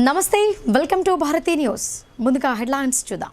నమస్తే, welcome to Bharati news. ముందుగా headlines చూద్దాం.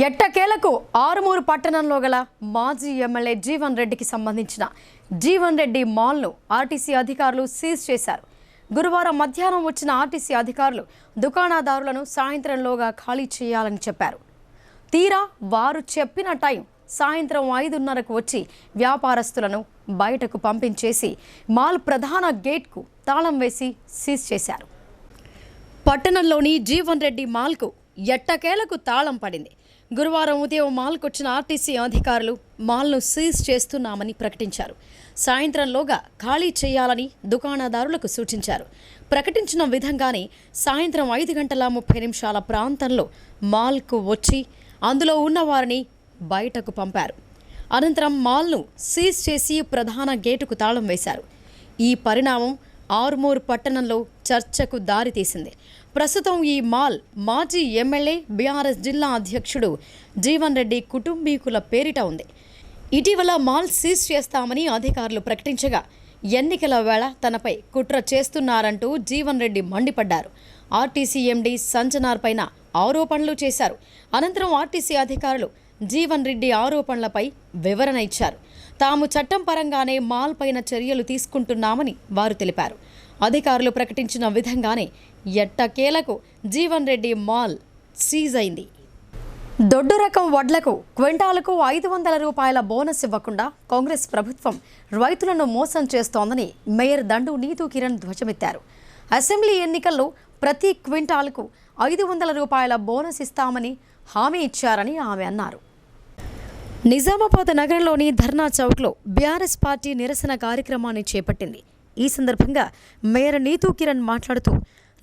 ఎట్టకేలకు ఆరుమూరు పట్టణంలో గల మాజీ ఎమ్మెల్యే జీవన్ రెడ్డికి సంబంధించిన జీవన్ రెడ్డి మాల్ను ఆర్టీసీ అధికారులు సీజ్ చేశారు. గురువారం మధ్యాహ్నం వచ్చిన ఆర్టీసీ అధికారులు దుకాణదారులను సాయంత్రంలోగా ఖాళీ చేయాలని చెప్పారు. తీరా వారు చెప్పిన టైం సాయంత్రం 5:30కు వచ్చి వ్యాపారస్తులను బయటకు పంపించేసి మాల్ ప్రధాన గేట్కు తాళం వేసి సీజ్ చేశారు. పట్టణంలోని జీవన్ రెడ్డి మాల్కు ఎట్టకేలకు తాళం పడింది. గురువారం ఉదయం మాల్కు వచ్చిన ఆర్టీసీ అధికారులు మాల్ను సీజ్ చేస్తున్నామని ప్రకటించారు. సాయంత్రంలోగా ఖాళీ చేయాలని దుకాణదారులకు సూచించారు. ప్రకటించిన విధంగానే సాయంత్రం 5:30 ప్రాంతంలో మాల్కు వచ్చి అందులో ఉన్న వారిని బయటకు పంపారు. అనంతరం మాల్ను సీజ్ చేసి ప్రధాన గేటుకు తాళం వేశారు. ఈ పరిణామం ఆరుమూరు పట్టణంలో చర్చకు దారితీసింది. ప్రస్తుతం ఈ మాల్ మాజీ ఎమ్మెల్యే బీఆర్ఎస్ జిల్లా అధ్యక్షుడు జీవన్ రెడ్డి కుటుంబీకుల పేరిట ఉంది. ఇటీవల మాల్ సీజ్ చేస్తామని అధికారులు ప్రకటించగా ఎన్నికల వేళ తనపై కుట్ర చేస్తున్నారంటూ జీవన్ రెడ్డి మండిపడ్డారు. ఆర్టీసీ ఎండీ సంజనార్ పైన ఆరోపణలు చేశారు. అనంతరం ఆర్టీసీ అధికారులు జీవన్ రెడ్డి ఆరోపణలపై వివరణ ఇచ్చారు. తాము చట్టం పరంగానే మాల్ పైన చర్యలు తీసుకుంటున్నామని వారు తెలిపారు. అధికారులు ప్రకటించిన విధంగానే ఎట్టకేలకు జీవన్ రెడ్డి మాల్ సీజ్ అయింది. దొడ్డు రకం వడ్లకు క్వింటాలకు 500 రూపాయల బోనస్ ఇవ్వకుండా కాంగ్రెస్ ప్రభుత్వం రైతులను మోసం చేస్తోందని మేయర్ దండు నీతూ కిరణ్ ధ్వజమెత్తారు. అసెంబ్లీ ఎన్నికల్లో ప్రతి క్వింటాలకు 500 రూపాయల బోనస్ ఇస్తామని హామీ ఇచ్చారని ఆమె అన్నారు. నిజామాబాద్ నగరంలోని ధర్నా చౌక్లో బీఆర్ఎస్ పార్టీ నిరసన కార్యక్రమాన్ని చేపట్టింది. ఈ సందర్భంగా మేయర్ నీతూ కిరణ్ మాట్లాడుతూ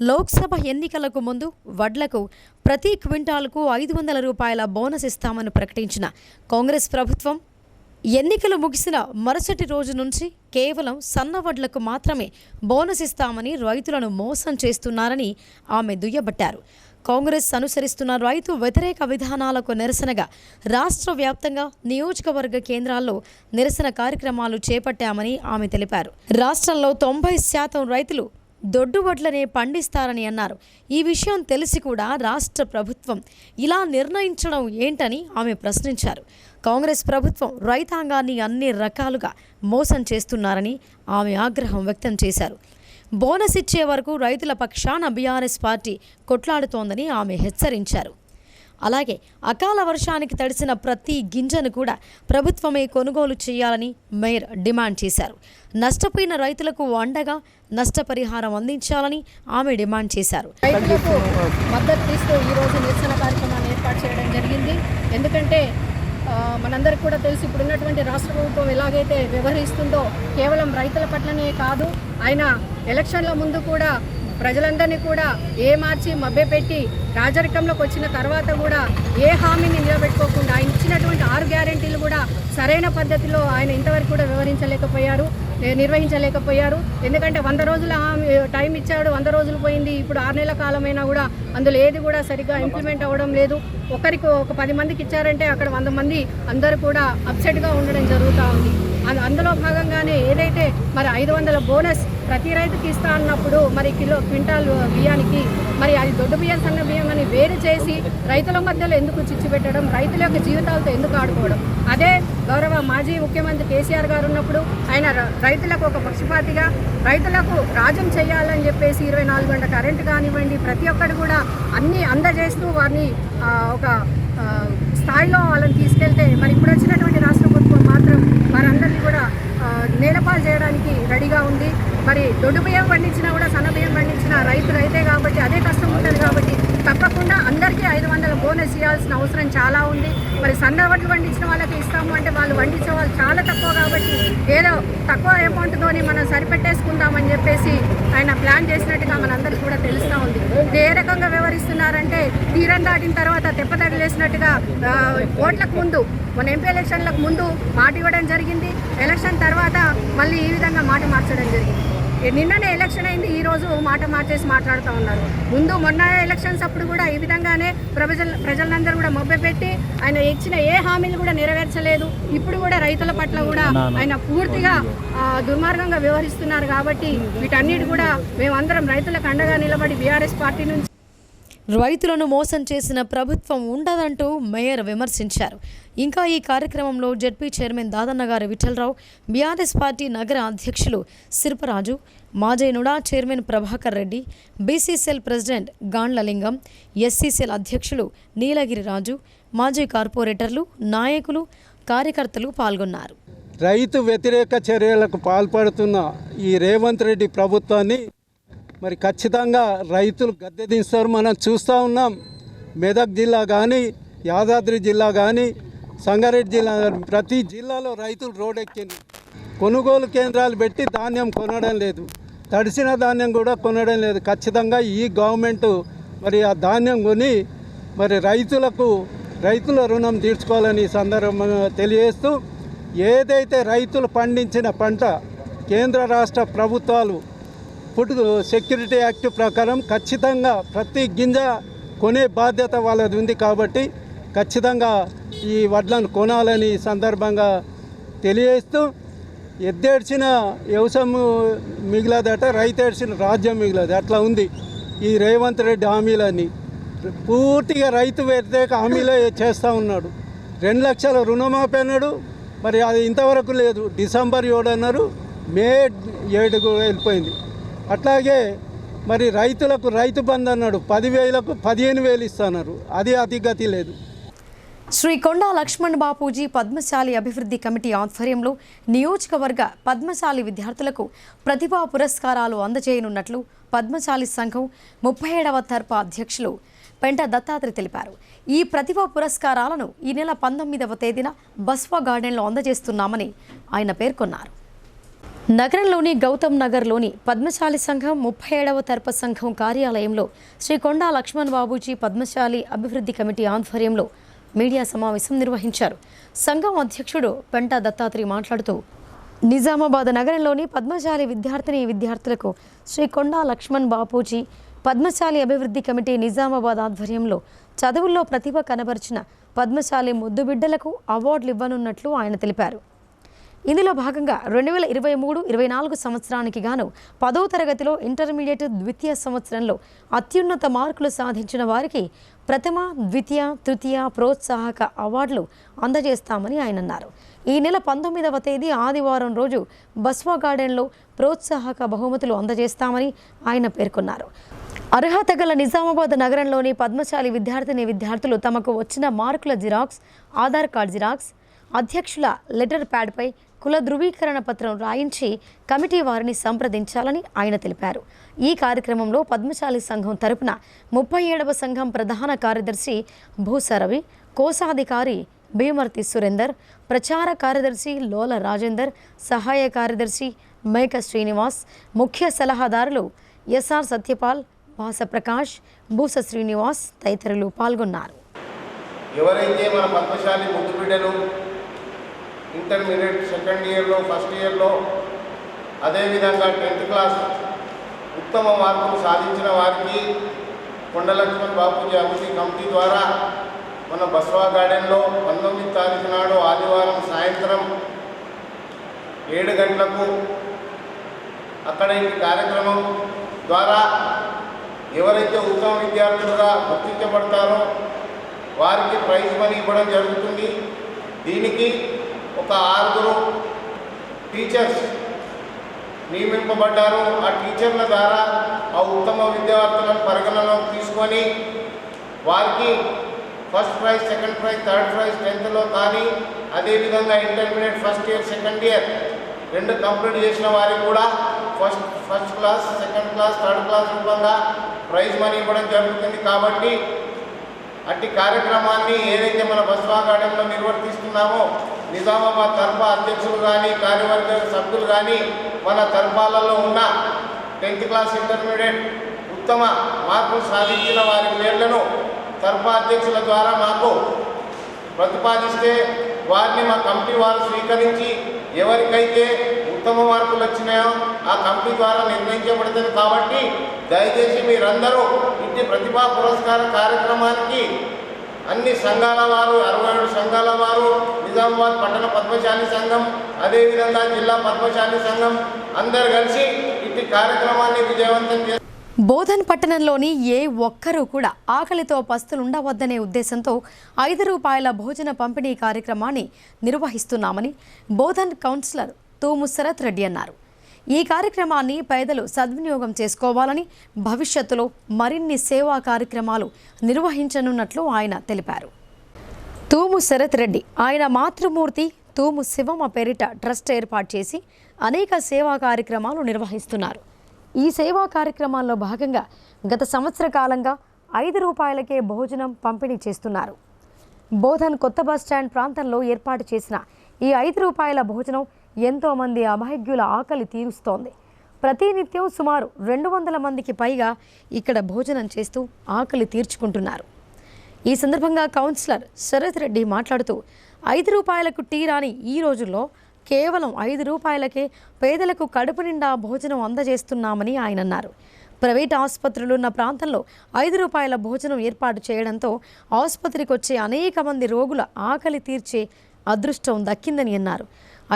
లోక్సభ ఎన్నికలకు ముందు వడ్లకు ప్రతి క్వింటాల్కు 500 రూపాయల బోనస్ ఇస్తామని ప్రకటించిన కాంగ్రెస్ ప్రభుత్వం ఎన్నికలు ముగిసిన మరుసటి రోజు నుంచి కేవలం సన్న వడ్లకు మాత్రమే బోనస్ ఇస్తామని రైతులను మోసం చేస్తున్నారని ఆమె దుయ్యబట్టారు. కాంగ్రెస్ అనుసరిస్తున్న రైతు వ్యతిరేక విధానాలకు నిరసనగా రాష్ట్ర వ్యాప్తంగా నియోజకవర్గ కేంద్రాల్లో నిరసన కార్యక్రమాలు చేపట్టామని ఆమె తెలిపారు. రాష్ట్రంలో 90% రైతులు దొడ్డు వడ్లనే పండిస్తారని అన్నారు. ఈ విషయం తెలిసి కూడా రాష్ట్ర ప్రభుత్వం ఇలా నిర్ణయించడం ఏంటని ఆమె ప్రశ్నించారు. కాంగ్రెస్ ప్రభుత్వం రైతాంగాన్ని అన్ని రకాలుగా మోసం చేస్తున్నారని ఆమె ఆగ్రహం వ్యక్తం చేశారు. బోనస్ ఇచ్చే వరకు రైతుల పక్షాన బీఆర్ఎస్ పార్టీ కొట్లాడుతోందని ఆమె హెచ్చరించారు. అలాగే అకాల వర్షానికి తడిసిన ప్రతి గింజను కూడా ప్రభుత్వమే కొనుగోలు చేయాలని మేయర్ డిమాండ్ చేశారు. నష్టపోయిన రైతులకు అండగా నష్టపరిహారం అందించాలని ఆమె డిమాండ్ చేశారు. రైతులకు మద్దతు ఇస్తూ ఈరోజు నిరసన కార్యక్రమాన్ని ఏర్పాటు చేయడం జరిగింది. ఎందుకంటే మనందరికీ కూడా తెలిసి ఇప్పుడున్నటువంటి రాష్ట్ర ప్రభుత్వం ఎలాగైతే వ్యవహరిస్తుందో కేవలం రైతుల పట్లనే కాదు, ఆయన ఎలక్షన్ల ముందు కూడా ప్రజలందరినీ కూడా మార్చి మభ్యపెట్టి రాజరికంలోకి వచ్చిన తర్వాత కూడా ఏ హామీని నిలబెట్టుకోకుండా ఆయన ఇచ్చినటువంటి 6 గ్యారెంటీలు కూడా సరైన పద్ధతిలో ఆయన ఇంతవరకు కూడా నిర్వహించలేకపోయారు. ఎందుకంటే 100 రోజుల టైం ఇచ్చాడు, 100 రోజులు పోయింది, ఇప్పుడు 6 నెలల కాలమైనా కూడా అందులో ఏది కూడా సరిగ్గా ఇంప్లిమెంట్ అవ్వడం లేదు. ఒక 10 మందికి ఇచ్చారంటే అక్కడ 100 మంది అందరూ కూడా అప్సెట్గా ఉండడం జరుగుతూ ఉంది. అందులో భాగంగానే ఏదైతే మరి 500 బోనస్ ప్రతి రైతుకి ఇస్తా అన్నప్పుడు మరి క్వింటాల్ బియ్యానికి మరి అది దొడ్డు బియ్యం సన్న బియ్యం అని వేరు చేసి రైతుల మధ్యలో ఎందుకు చిచ్చు పెట్టడం, రైతుల యొక్క జీవితాలతో ఎందుకు ఆడుకోవడం? అదే గౌరవ మాజీ ముఖ్యమంత్రి కేసీఆర్ గారు ఉన్నప్పుడు ఆయన రైతులకు ఒక పక్షపాతిగా రైతులకు రాజ్యం చేయాలని చెప్పేసి 24 గంటల కరెంటు కానివ్వండి ప్రతి ఒక్కటి కూడా అన్నీ అందజేస్తూ వారిని ఒక స్థాయిలో వాళ్ళని తీసుకెళ్తే మరి ఇప్పుడు వచ్చినటువంటి రాష్ట్ర ప్రభుత్వం మాత్రం వారందరినీ కూడా నేలపాలు చేయడానికి రెడీగా ఉంది. మరి దొడ్డు బియ్యం పండించినా కూడా సన్న బియ్యం పండించిన రైతే కాబట్టి అదే కష్టం ఉంటుంది కాబట్టి తప్పకుండా అందరికీ 500 బోనస్ ఇవ్వాల్సిన అవసరం చాలా ఉంది. మరి సన్న వడ్లు పండించిన వాళ్ళకి ఇస్తాము అంటే వాళ్ళు పండించే వాళ్ళు చాలా తక్కువ కాబట్టి ఏదో తక్కువ అమౌంట్తోని మనం సరిపెట్టేసుకుందామని చెప్పేసి ఆయన ప్లాన్ చేసినట్టుగా మనందరికీ కూడా తెలుస్తూ ఉంది. ఏ రకంగా వ్యవహరిస్తున్నారంటే తీరం దాటిన తర్వాత తెప్పతగిలేసినట్టుగా ఓట్లకు ముందు మన ఎంపీ ఎలక్షన్లకు ముందు మాట ఇవ్వడం జరిగింది, ఎలక్షన్ తర్వాత మళ్ళీ ఈ విధంగా మాట మార్చడం జరిగింది. నిన్ననే ఎలక్షన్ అయింది, ఈరోజు మాట మార్చేసి మాట్లాడుతూ ఉన్నారు. మొన్న ఎలక్షన్స్ అప్పుడు కూడా ఈ విధంగానే ప్రజలందరూ కూడా మభ్యపెట్టి ఆయన ఇచ్చిన ఏ హామీలు కూడా నెరవేర్చలేదు. ఇప్పుడు కూడా రైతుల పట్ల కూడా ఆయన పూర్తిగా దుర్మార్గంగా వ్యవహరిస్తున్నారు. కాబట్టి వీటన్నిటి కూడా మేమందరం రైతులకు అండగా నిలబడి బీఆర్ఎస్ పార్టీ నుంచి రైతులను మోసం చేసిన ప్రభుత్వం ఉండదంటూ మేయర్ విమర్శించారు. ఇంకా ఈ కార్యక్రమంలో జెడ్పీ చైర్మన్ దాదన్న గారి విఠలరావు, బీఆర్ఎస్ పార్టీ నగర అధ్యక్షులు సిర్పరాజు, మాజైనుడా chairman Prabhakar Reddy, BCCL president Gandlalingam, SCCL అధ్యక్షులు నీలగిరి రాజు, మాజీ కార్పొరేటర్లు, నాయకులు, కార్యకర్తలు పాల్గొన్నారు. రైతు వ్యతిరేక చర్యలకు పాల్పడుతున్న ఈ రేవంత్ రెడ్డి ప్రభుత్వాన్ని మరి ఖచ్చితంగా రైతులు గద్దె దించుతారు. మనం చూస్తూ ఉన్నాం. మెదక్ జిల్లా కానీ, యాదాద్రి జిల్లా కానీ, సంగారెడ్డి జిల్లా ప్రతి జిల్లాలో రైతులు రోడ్డెక్కింది. కొనుగోలు కేంద్రాలు పెట్టి ధాన్యం కొనడం లేదు, తడిసిన ధాన్యం కూడా కొనడం లేదు. ఖచ్చితంగా ఈ గవర్నమెంట్ మరి ఆ ధాన్యం కొని మరి రైతుల రుణం తీర్చుకోవాలని సందర్భంగా తెలియజేస్తూ, ఏదైతే రైతులు పండించిన పంట కేంద్ర రాష్ట్ర ప్రభుత్వాలు ఫుడ్ సెక్యూరిటీ యాక్ట్ ప్రకారం ఖచ్చితంగా ప్రతి గింజ కొనే బాధ్యత వాళ్ళది ఉంది. కాబట్టి ఖచ్చితంగా ఈ వడ్లను కొనాలని సందర్భంగా తెలియజేస్తూ, ఎద్దేడ్చిన వ్యవసాయం మిగిలదట, రైతు ఏడ్చిన రాజ్యం మిగిలదు, అట్లా ఉంది ఈ రేవంత్ రెడ్డి హామీలన్నీ. పూర్తిగా రైతు వ్యతిరేక హామీలే చేస్తూ ఉన్నాడు. 2 లక్షల రుణమాఫీ అన్నాడు, మరి అది ఇంతవరకు లేదు. డిసెంబర్ 7 అన్నారు, మే 7 కూడా వెళ్ళిపోయింది. అట్లాగే మరి రైతులకు రైతు బంధు అన్నాడు, 10,000కు 15,000 ఇస్తున్నారు, అది అతిగతి లేదు. శ్రీ కొండా లక్ష్మణ్ బాపూజీ పద్మశాలి అభివృద్ధి కమిటీ ఆధ్వర్యంలో నియోజకవర్గ పద్మశాలి విద్యార్థులకు ప్రతిభా పురస్కారాలు అందజేయనున్నట్లు పద్మశాలి సంఘం 37వ తరపు అధ్యక్షులు పెంట దత్తాత్రి తెలిపారు. ఈ ప్రతిభా పురస్కారాలను ఈ నెల 19వ తేదీన బస్వా గార్డెన్లో అందజేస్తున్నామని ఆయన పేర్కొన్నారు. నగరంలోని గౌతమ్ నగర్లోని పద్మశాలి సంఘం 37వ తరపు సంఘం కార్యాలయంలో శ్రీ కొండా లక్ష్మణ్ బాబూజీ పద్మశాలి అభివృద్ధి కమిటీ ఆధ్వర్యంలో మీడియా సమావేశం నిర్వహించారు. సంఘం అధ్యక్షుడు పెంట దత్తాత్రి మాట్లాడుతూ, నిజామాబాద్ నగరంలోని పద్మశాలి విద్యార్థులకు శ్రీ కొండా లక్ష్మణ్ బాపూజీ పద్మశాలి అభివృద్ధి కమిటీ నిజామాబాద్ ఆధ్వర్యంలో చదువుల్లో ప్రతిభ కనబరిచిన పద్మశాలి ముద్దుబిడ్డలకు అవార్డులు ఇవ్వనున్నట్లు ఆయన తెలిపారు. ఇందులో భాగంగా 2023-24 సంవత్సరానికి గాను 10వ తరగతిలో ఇంటర్మీడియట్ ద్వితీయ సంవత్సరంలో అత్యున్నత మార్కులు సాధించిన వారికి ప్రథమ, ద్వితీయ, తృతీయ ప్రోత్సాహక అవార్డులు అందజేస్తామని ఆయన అన్నారు. ఈ నెల 19వ తేదీ ఆదివారం రోజు బస్వా గార్డెన్లో ప్రోత్సాహక బహుమతులు అందజేస్తామని ఆయన పేర్కొన్నారు. అర్హత గల నిజామాబాద్ నగరంలోని పద్మశాలి విద్యార్థులు తమకు వచ్చిన మార్కుల జిరాక్స్, ఆధార్ కార్డు జిరాక్స్, అధ్యక్షుల లెటర్ ప్యాడ్పై కుల ధృవీకరణ పత్రం రాయించి కమిటీ వారిని సంప్రదించాలని ఆయన తెలిపారు. ఈ కార్యక్రమంలో పద్మశాలి సంఘం తరపున 37వ సంఘం ప్రధాన కార్యదర్శి భూసరవి, కోశాధికారి భీమర్తి సురేందర్, ప్రచార కార్యదర్శి లోల రాజేందర్, సహాయ కార్యదర్శి మేక శ్రీనివాస్, ముఖ్య సలహాదారులు ఎస్ఆర్ సత్యపాల్, వాస ప్రకాష్, బూస శ్రీనివాస్ తదితరులు పాల్గొన్నారు. ఎవరైతే మన పద్మశాలి ముద్దు బిడ్డలు ఇంటర్మీడియట్ సెకండ్ ఇయర్లో ఫస్ట్ ఇయర్లో అదేవిధంగా 10th క్లాస్ ఉత్తమ మార్కులు సాధించిన వారికి కొండలక్ష్మణ్ బాపూజీ అభివృద్ధి కమిటీ ద్వారా మన బస్వా గార్డెన్లో 19వ తారీఖు నాడు ఆదివారం సాయంత్రం 7 గంటలకు అక్కడ ఈ కార్యక్రమం ద్వారా ఎవరైతే ఉత్తమ విద్యార్థులుగా గుర్తించబడతారో వారికి ప్రైజ్ మనీ ఇవ్వడం జరుగుతుంది. దీనికి ఒక 6 టీచర్స్ నియమింపబడ్డారు. ఆ టీచర్ల ద్వారా ఆ ఉత్తమ విద్యార్థులను పరిగణలోకి తీసుకొని వారికి first prize, second prize, third prize 10thలో కానీ అదేవిధంగా intermediate first year, second year 2 complete చేసిన వారికి కూడా first class, second class, third class రూపంగా ప్రైజ్ మనీ ఇవ్వడం జరుగుతుంది. కాబట్టి అట్టి కార్యక్రమాన్ని ఏదైతే మన బస్వా గార్డెన్లో నిర్వర్తిస్తున్నామో నిజామాబాద్ తరఫా అధ్యక్షులు కానీ కార్యవర్గ సభ్యులు కానీ మన తరఫాలలో ఉన్న 10th క్లాస్ ఇంటర్మీడియట్ ఉత్తమ మార్కులు సాధించిన వారి పేర్లను తరఫా అధ్యక్షుల ద్వారా మాకు ప్రతిపాదిస్తే వారిని మా కమిటీ వారు స్వీకరించి ఎవరికైతే ఉత్తమ మార్కులు వచ్చినాయో ఆ కమిటీ ద్వారా నిర్ణయించబడుతుంది. కాబట్టి దయచేసి మీరందరూ ఇంటి ప్రతిభా పురస్కార కార్యక్రమానికి అన్ని సంఘాల వారు 67 సంఘాల వారు, నిజామాబాద్ పట్టణ పద్మశాలి సంఘం, అదేవిధంగా జిల్లా పద్మశాలి సంఘం అందరు కలిసి ఇట్టి కార్యక్రమాన్ని విజయవంతం చేస్తారు. బోధన్ పట్టణంలోని ఏ ఒక్కరూ కూడా ఆకలితో పస్తులుండవద్దనే ఉద్దేశంతో 5 రూపాయల భోజన పంపిణీ కార్యక్రమాన్ని నిర్వహిస్తున్నామని బోధన్ కౌన్సిలర్ తూము శరత్ రెడ్డి అన్నారు. ఈ కార్యక్రమాన్ని పేదలు సద్వినియోగం చేసుకోవాలని, భవిష్యత్తులో మరిన్ని సేవా కార్యక్రమాలు నిర్వహించనున్నట్లు ఆయన తెలిపారు. తూము శరత్ రెడ్డి ఆయన మాతృమూర్తి తూము శివమ్మ పేరిట ట్రస్ట్ ఏర్పాటు చేసి అనేక సేవా కార్యక్రమాలు నిర్వహిస్తున్నారు. ఈ సేవా కార్యక్రమాల్లో భాగంగా గత సంవత్సర కాలంగా 5 రూపాయలకే భోజనం పంపిణీ చేస్తున్నారు. బోధన్ కొత్త బస్టాండ్ ప్రాంతంలో ఏర్పాటు చేసిన ఈ 5 రూపాయల భోజనం ఎంతోమంది అభాగ్యుల ఆకలి తీరుస్తోంది. ప్రతినిత్యం సుమారు 200 మందికి పైగా ఇక్కడ భోజనం చేస్తూ ఆకలి తీర్చుకుంటున్నారు. ఈ సందర్భంగా కౌన్సిలర్ శరత్ రెడ్డి మాట్లాడుతూ 5 రూపాయలకు టీ రాని ఈ రోజుల్లో కేవలం 5 రూపాయలకే పేదలకు కడుపు నిండా భోజనం అందజేస్తున్నామని ఆయన అన్నారు. ప్రైవేట్ ఆసుపత్రులున్న ప్రాంతంలో 5 రూపాయల భోజనం ఏర్పాటు చేయడంతో ఆసుపత్రికి వచ్చే అనేక మంది రోగుల ఆకలి తీర్చే అదృష్టం దక్కిందని అన్నారు.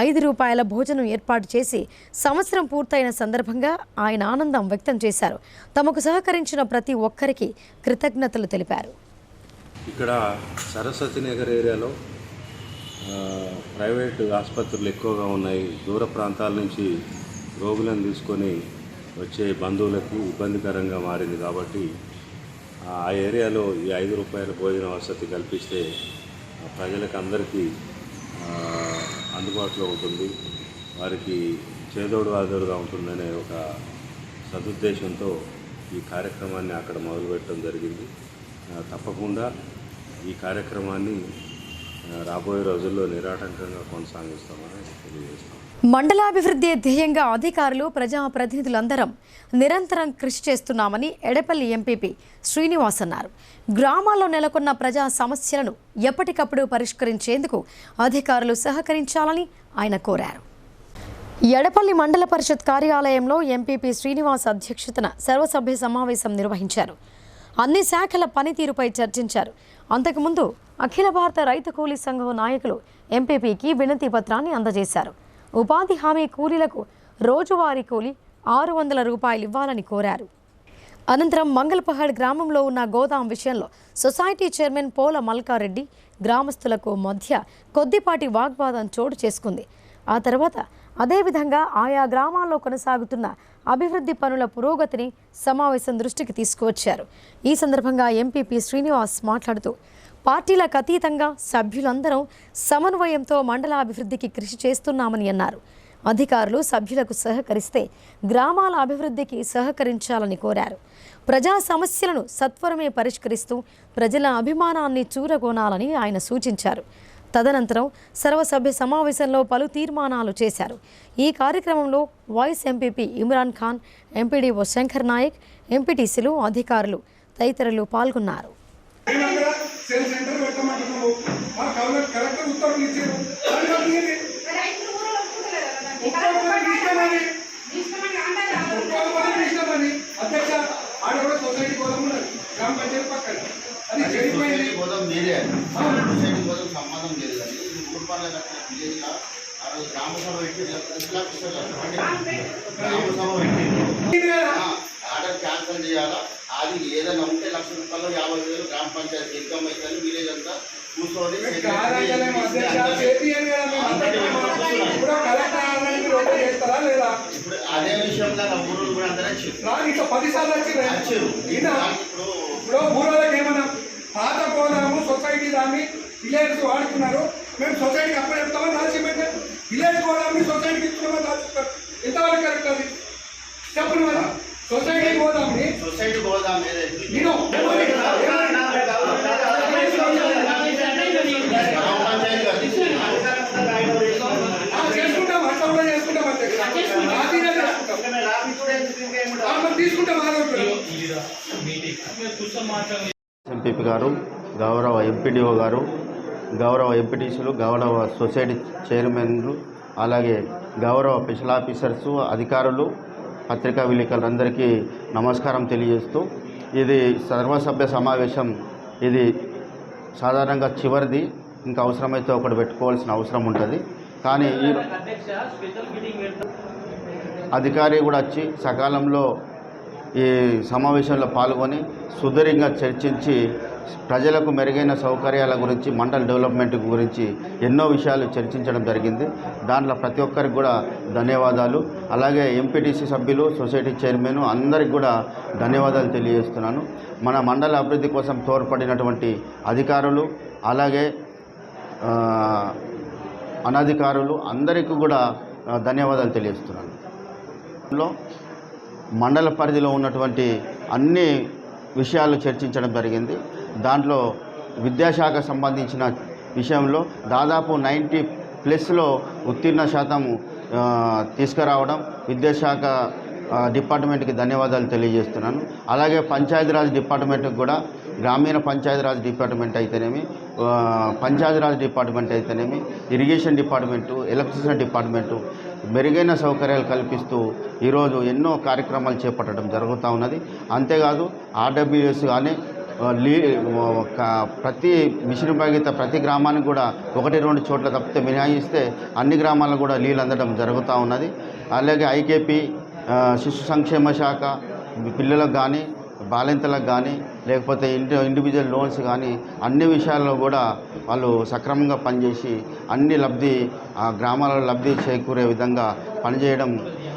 5 రూపాయల భోజనం ఏర్పాటు చేసి సంవత్సరం పూర్తయిన సందర్భంగా ఆయన ఆనందం వ్యక్తం చేశారు. తమకు సహకరించిన ప్రతి ఒక్కరికి కృతజ్ఞతలు తెలిపారు. ఇక్కడ సరస్వతి నగర్ ఏరియాలో ప్రైవేట్ ఆసుపత్రులు ఎక్కువగా ఉన్నాయి. దూర ప్రాంతాల నుంచి రోగులను తీసుకొని వచ్చే బంధువులకు ఇబ్బందికరంగా మారింది. కాబట్టి ఆ ఏరియాలో ఈ 5 రూపాయల భోజన వసతి కల్పిస్తే ప్రజలకు అందరికీ అందుబాటులో ఉంటుంది, వారికి చేదోడు వాదోడుగా ఉంటుందనే ఒక సదుద్దేశంతో ఈ కార్యక్రమాన్ని అక్కడ మొదలుపెట్టడం జరిగింది. తప్పకుండా ఈ కార్యక్రమాన్ని రాబోయే రోజుల్లో నిరాటంకంగా కొనసాగిస్తామని తెలియజేస్తాం. మండలాభివృద్ధి ధ్యేయంగా అధికారులు, ప్రజాప్రతినిధులందరం నిరంతరం కృషి చేస్తున్నామని ఎడపల్లి ఎంపీపీ శ్రీనివాస్ అన్నారు. గ్రామాల్లో నెలకొన్న ప్రజా సమస్యలను ఎప్పటికప్పుడు పరిష్కరించేందుకు అధికారులు సహకరించాలని ఆయన కోరారు. ఎడపల్లి మండల పరిషత్ కార్యాలయంలో ఎంపీపీ శ్రీనివాస్ అధ్యక్షతన సర్వసభ్య సమావేశం నిర్వహించారు. అన్ని శాఖల పనితీరుపై చర్చించారు. అంతకుముందు అఖిల భారత రైతు కూలీ సంఘం నాయకులు ఎంపీపీకి వినతి పత్రాన్ని అందజేశారు. ఉపాధి హామీ కూలీలకు రోజువారీ కూలీ 600 రూపాయలు ఇవ్వాలని కోరారు. అనంతరం మంగళపహాడ్ గ్రామంలో ఉన్న గోదాం విషయంలో సొసైటీ చైర్మన్ పోల మల్కారెడ్డి గ్రామస్తులకు మధ్య కొద్దిపాటి వాగ్వాదం చోటు చేసుకుంది. ఆ తర్వాత అదేవిధంగా ఆయా గ్రామాల్లో కొనసాగుతున్న అభివృద్ధి పనుల పురోగతిని సమావేశం దృష్టికి తీసుకువచ్చారు. ఈ సందర్భంగా ఎంపీపీ శ్రీనివాస్ మాట్లాడుతూ పార్టీలకు అతీతంగా సభ్యులందరం సమన్వయంతో మండలాభివృద్ధికి కృషి చేస్తున్నామని అన్నారు. అధికారులు సభ్యులకు సహకరిస్తే గ్రామాల అభివృద్ధికి సహకరించాలని కోరారు. ప్రజా సమస్యలను సత్వరమే పరిష్కరిస్తూ ప్రజల అభిమానాన్ని చూరగొనాలని ఆయన సూచించారు. తదనంతరం సర్వసభ్య సమావేశంలో పలు తీర్మానాలు చేశారు. ఈ కార్యక్రమంలో vice MPP Imran Khan, MPDO Shankar Nayak, ఎంపీటీసీలు, అధికారులు తదితరులు పాల్గొన్నారు. గోదాం మీరే సొసైటీ గోదాం సంబంధం లేదు కానీ ఊరుపాల విలేజ్లో ఆ రోజు గ్రామసభ పెట్టి గ్రామసభ పెట్టి ఆర్డర్ క్యాన్సల్ చేయాలా. అది ఏదైనా ఉంటే ₹1,00,000 50,000 గ్రామ పంచాయతీ ఇన్కమ్ అయితే విలేజ్ అంతా కూర్చొని ఇప్పుడు అదే విషయంలో నా ఊరు కూడా అందరూ ఇప్పుడు ఊరోళ్ళకి ఏమన్నా పాత గోదాము సొసైటీ దాన్ని విలేజ్ వాడుతున్నారు, మేము సొసైటీకి అప్పుడు చెప్తామని రాసిపోయింది. విలేజ్ గోదాంని సొసైటీకి ఇస్తున్నామని రాసిస్తారు. ఎంతవరకు కరెక్ట్ అది చెప్పండి. మరి సొసైటీ గోదాంని సొసైటీ గోదాం చేసుకుంటాం, అట్లా కూడా చేసుకుంటాం. అంతే తీసుకుంటాం. ఎంపీపీ గారు, గౌరవ ఎంపీడీఓ గారు, గౌరవ ఎంపీటీసీలు, గౌరవ సొసైటీ చైర్మన్లు, అలాగే గౌరవ స్పెషల్ ఆఫీసర్సు, అధికారులు, పత్రికా విలేకరులందరికీ నమస్కారం తెలియజేస్తూ, ఇది సర్వసభ్య సమావేశం. ఇది సాధారణంగా చివరిది, ఇంకా అవసరమైతే ఒకటి పెట్టుకోవాల్సిన అవసరం ఉంటుంది. కానీ ఈ అధికారి కూడా వచ్చి సకాలంలో ఈ సమావేశంలో పాల్గొని సుదీర్ఘంగా చర్చించి ప్రజలకు మెరుగైన సౌకర్యాల గురించి, మండల డెవలప్మెంట్ గురించి ఎన్నో విషయాలు చర్చించడం జరిగింది. దాంట్లో ప్రతి ఒక్కరికి కూడా ధన్యవాదాలు. అలాగే ఎంపీటీసీ సభ్యులు, సొసైటీ చైర్మన్ అందరికి కూడా ధన్యవాదాలు తెలియజేస్తున్నాను. మన మండల అభివృద్ధి కోసం తోడ్పడినటువంటి అధికారులు, అలాగే అనధికారులు అందరికీ కూడా ధన్యవాదాలు తెలియజేస్తున్నాను. మండల పరిధిలో ఉన్నటువంటి అన్ని విషయాలు చర్చించడం జరిగింది. దాంట్లో విద్యాశాఖ సంబంధించిన విషయంలో దాదాపు 90+లో ఉత్తీర్ణ శాతం తీసుకురావడం విద్యాశాఖ డిపార్ట్మెంట్కి ధన్యవాదాలు తెలియజేస్తున్నాను. అలాగే పంచాయతీరాజ్ డిపార్ట్మెంట్కి కూడా, గ్రామీణ పంచాయతీరాజ్ డిపార్ట్మెంట్ అయితేనేమి, పంచాయతీరాజ్ డిపార్ట్మెంట్ అయితేనేమి, ఇరిగేషన్ డిపార్ట్మెంటు, ఎలక్ట్రిసిటీ డిపార్ట్మెంటు మెరుగైన సౌకర్యాలు కల్పిస్తూ ఈరోజు ఎన్నో కార్యక్రమాలు చేపట్టడం జరుగుతూ ఉన్నది. అంతేకాదు ఆర్డబ్ల్యూఎస్ కానీ ప్రతి మిషన్ భగీరథ ప్రతి గ్రామానికి కూడా 1-2 చోట్ల తప్పితే మినహాయిస్తే అన్ని గ్రామాలకు కూడా నీళ్ళు అందడం జరుగుతూ ఉన్నది. అలాగే ఐకేపీ, శిశు సంక్షేమ శాఖ పిల్లలకు కానీ, బాలింతలకు కానీ, లేకపోతే ఇండివిజువల్ లోన్స్ కానీ అన్ని విషయాల్లో కూడా వాళ్ళు సక్రమంగా పనిచేసి అన్ని గ్రామాలలో లబ్ధి చేకూరే విధంగా పనిచేయడం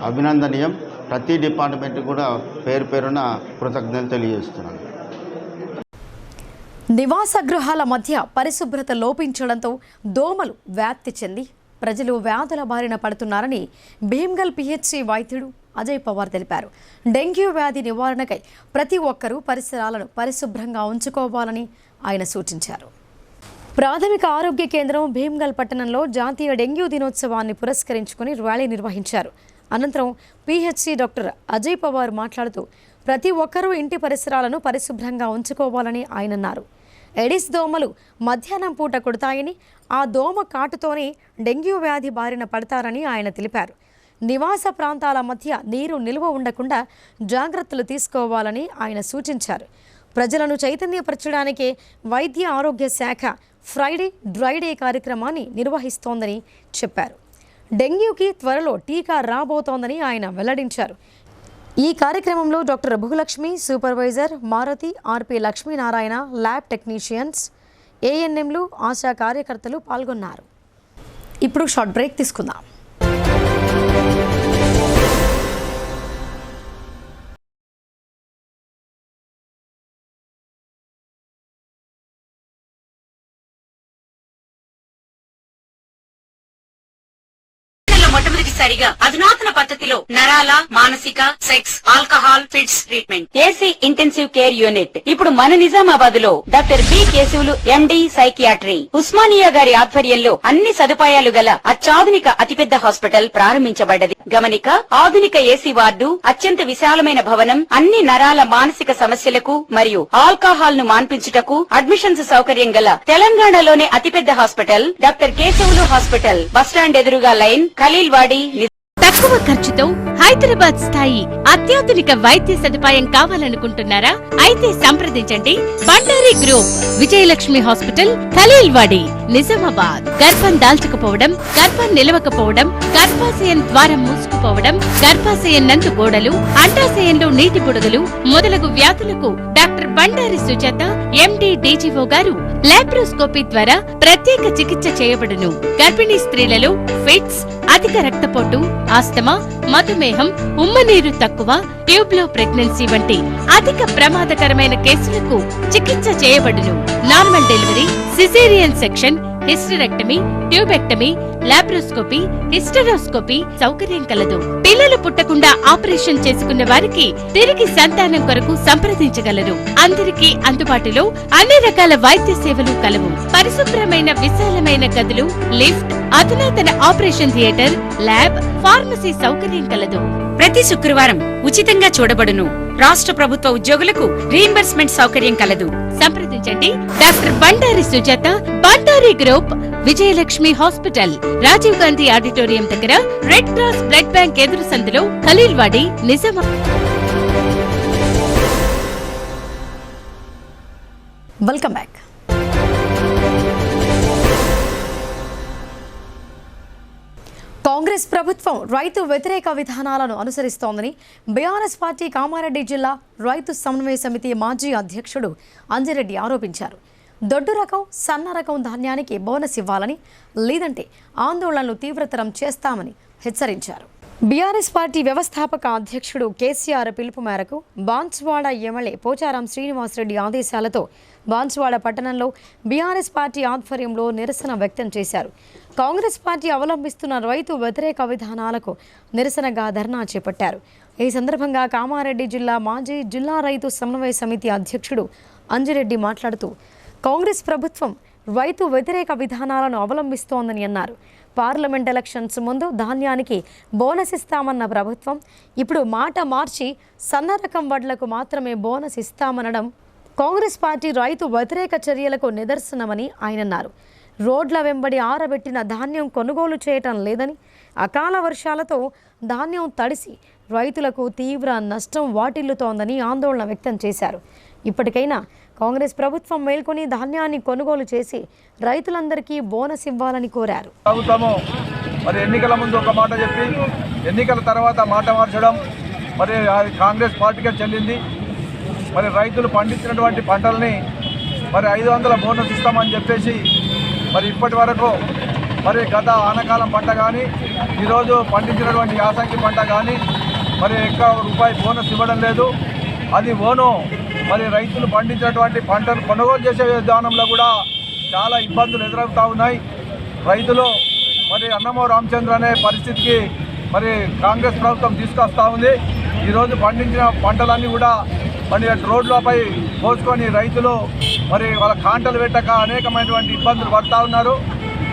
అభినందనీయం. ప్రతి డిపార్ట్మెంట్ కూడా పేరున కృతజ్ఞతలు తెలియజేస్తున్నాను. నివాస గృహాల మధ్య పరిశుభ్రత లోపించడంతో దోమలు వ్యాప్తి చెంది ప్రజలు వ్యాధుల బారిన పడుతున్నారని భీమ్గల్ పిహెచ్సి వైద్యుడు అజయ్ పవార్ తెలిపారు. డెంగ్యూ వ్యాధి నివారణకై ప్రతి ఒక్కరూ పరిసరాలను పరిశుభ్రంగా ఉంచుకోవాలని ఆయన సూచించారు. ప్రాథమిక ఆరోగ్య కేంద్రం భీమ్గల్ పట్టణంలో జాతీయ డెంగ్యూ దినోత్సవాన్ని పురస్కరించుకుని ర్యాలీ నిర్వహించారు. అనంతరం పిహెచ్సి డాక్టర్ అజయ్ పవార్ మాట్లాడుతూ ప్రతి ఒక్కరూ ఇంటి పరిసరాలను పరిశుభ్రంగా ఉంచుకోవాలని ఆయన అన్నారు. ఎడిస్ దోమలు మధ్యాహ్నం పూట కుడతాయని, ఆ దోమ కాటుతోనే డెంగ్యూ వ్యాధి బారిన పడతారని ఆయన తెలిపారు. నివాస ప్రాంతాల మధ్య నీరు నిల్వ ఉండకుండా జాగ్రత్తలు తీసుకోవాలని ఆయన సూచించారు. ప్రజలను చైతన్యపరచడానికే వైద్య ఆరోగ్య శాఖ ఫ్రైడే డ్రై డే కార్యక్రమాన్ని నిర్వహిస్తోందని చెప్పారు. డెంగ్యూకి త్వరలో టీకా రాబోతోందని ఆయన వెల్లడించారు. ఈ కార్యక్రమంలో డాక్టర్ భూలక్ష్మి, సూపర్వైజర్ మారుతి, ఆర్పి లక్ష్మీనారాయణ, ల్యాబ్ టెక్నీషియన్స్, ఏఎన్ఎంలు, ఆశా కార్యకర్తలు పాల్గొన్నారు. ఇప్పుడు షార్ట్ బ్రేక్ తీసుకుందాం. మొట్టమొదటి తొలిసారిగా అధునాతన పద్ధతిలో నరాల, మానసిక, sex, alcohol, fits treatment, AC intensive care unit ఇప్పుడు మన నిజామాబాద్ లో doctor B Keshavulu MD psychiatry, Osmania గారి ఆధ్వర్యంలో అన్ని సదుపాయాలు గల అత్యాధునిక అతిపెద్ద హాస్పిటల్ ప్రారంభించబడ్డది. గమనిక, ఆధునిక ఏసీ వార్డు, అత్యంత విశాలమైన భవనం, అన్ని నరాల మానసిక సమస్యలకు మరియు ఆల్కహాల్ ను మాన్పించుటకు అడ్మిషన్స్ సౌకర్యం గల తెలంగాణలోనే అతిపెద్ద hospital doctor Keshavulu hospital, bus stand ఎదురుగా లైన్, ఖలీల్వాడి. తక్కువ ఖర్చుతో హైదరాబాద్ స్థాయి అత్యాధునిక వైద్య సదుపాయం కావాలనుకుంటున్నారా? అయితే సంప్రదించండి బండారి గ్రూప్, విజయలక్ష్మి హాస్పిటల్, ఖలీల్వాడి, నిజామాబాద్. గర్భం దాల్చకపోవడం, గర్భం నిలవకపోవడం, గర్భాశయం ద్వారం మూసుకుపోవడం, గర్భాశయం నందు గోడలు, అండాశయంలో నీటి బుడగలు మొదలగు వ్యాధులకు డాక్టర్ బండారి సుజాత ఎండి డీజీఓ గారు లాప్రోస్కోపీ ద్వారా ప్రత్యేక చికిత్స చేయబడును. గర్భిణీ స్త్రీలలో ఫిట్స్, అధిక రక్తపోటు, ఆస్తమా, మధుమేహం, ఉమ్మనీరు తక్కువ, ట్యూబ్లో ప్రెగ్నెన్సీ వంటి అధిక ప్రమాదకరమైన కేసులకు చికిత్స చేయబడును. Normal delivery, caesarean section, hysterectomy, tubectomy, laparoscopy, hysteroscopy సౌకర్యం కలదు. పిల్లలు పుట్టకుండా ఆపరేషన్ చేసుకున్న వారికి తిరిగి సంతానం కొరకు సంప్రదించగలరు. అందరికీ అందుబాటులో అన్ని రకాల వైద్య సేవలు కలవు. పరిశుభ్రమైన విశాలమైన గదులు, లిఫ్ట్, అధునాతన ఆపరేషన్ థియేటర్, ల్యాబ్, ఫార్మసీ సౌకర్యం కలదు. ప్రతి శుక్రవారం ఉచితంగా చూడబడును. రాష్ట్ర ప్రభుత్వ ఉద్యోగులకు రీయింబర్స్మెంట్ సౌకర్యం కలదు. సంప్రదించండి doctor Bandari Sujatha, Bandari group, Vijayalakshmi hospital, Rajiv Gandhi auditorium దగ్గర, రెడ్ క్రాస్ బ్లడ్ బ్యాంక్ ఎదురు సందులో, ఖలీల్వాడి, నిజామాబాద్. Welcome back. కాంగ్రెస్ ప్రభుత్వం రైతు వ్యతిరేక విధానాలను అనుసరిస్తోందని బీఆర్ఎస్ పార్టీ కామారెడ్డి జిల్లా రైతు సమన్వయ సమితి మాజీ అధ్యక్షుడు అంజిరెడ్డి ఆరోపించారు. దొడ్డు రకం, సన్న రకం ధాన్యానికి బోనస్ ఇవ్వాలని, లేదంటే ఆందోళనలు తీవ్రతరం చేస్తామని హెచ్చరించారు. బీఆర్ఎస్ పార్టీ వ్యవస్థాపక అధ్యక్షుడు కేసీఆర్ పిలుపు మేరకు బాన్స్వాడ ఎమ్మెల్యే పోచారం శ్రీనివాసరెడ్డి ఆదేశాలతో బాన్స్వాడ పట్టణంలో బీఆర్ఎస్ పార్టీ ఆధ్వర్యంలో నిరసన వ్యక్తం చేశారు. కాంగ్రెస్ పార్టీ అవలంబిస్తున్న రైతు వ్యతిరేక విధానాలకు నిరసనగా ధర్నా చేపట్టారు. ఈ సందర్భంగా కామారెడ్డి జిల్లా మాజీ జిల్లా రైతు సమన్వయ సమితి అధ్యక్షుడు అంజిరెడ్డి మాట్లాడుతూ కాంగ్రెస్ ప్రభుత్వం రైతు వ్యతిరేక విధానాలను అవలంబిస్తోందని అన్నారు. పార్లమెంట్ ఎలక్షన్స్ ముందు ధాన్యానికి బోనస్ ఇస్తామన్న ప్రభుత్వం ఇప్పుడు మాట మార్చి సన్న రకం వడ్లకు మాత్రమే బోనస్ ఇస్తామనడం కాంగ్రెస్ పార్టీ రైతు వ్యతిరేక చర్యలకు నిదర్శనమని ఆయన అన్నారు. రోడ్ల వెంబడి ఆరబెట్టిన ధాన్యం కొనుగోలు చేయటం లేదని, అకాల వర్షాలతో ధాన్యం తడిసి రైతులకు తీవ్ర నష్టం వాటిల్లుతోందని ఆందోళన వ్యక్తం చేశారు. ఇప్పటికైనా కాంగ్రెస్ ప్రభుత్వం మేల్కొని ధాన్యాన్ని కొనుగోలు చేసి రైతులందరికీ బోనస్ ఇవ్వాలని కోరారు. ప్రభుత్వము మరి ఎన్నికల ముందు ఒక మాట చెప్పి ఎన్నికల తర్వాత మాట మార్చడం మరి కాంగ్రెస్ పార్టీకే చెల్లింది. మరి రైతులు పండించినటువంటి పంటల్ని మరి 500 బోనస్ ఇస్తామని చెప్పేసి మరి ఇప్పటి వరకు మరి గత ఆనకాలం పంట కానీ ఈరోజు పండించినటువంటి యాసంగి పంట కానీ మరి ఎక్కువ రూపాయి బోనస్ ఇవ్వడం లేదు. అది ఓను మరి రైతులు పండించినటువంటి పంటను కొనుగోలు చేసే విధానంలో కూడా చాలా ఇబ్బందులు ఎదురవుతూ ఉన్నాయి. రైతులు మరి అన్నమో రామచంద్ర అనే పరిస్థితికి మరి కాంగ్రెస్ ప్రభుత్వం తీసుకొస్తూ ఉంది. ఈరోజు పండించిన పంటలన్నీ కూడా మరి రోడ్లపై పోసుకొని రైతులు మరి వాళ్ళ కాంటలు పెట్టక అనేకమైనటువంటి ఇబ్బందులు పడుతూ ఉన్నారు.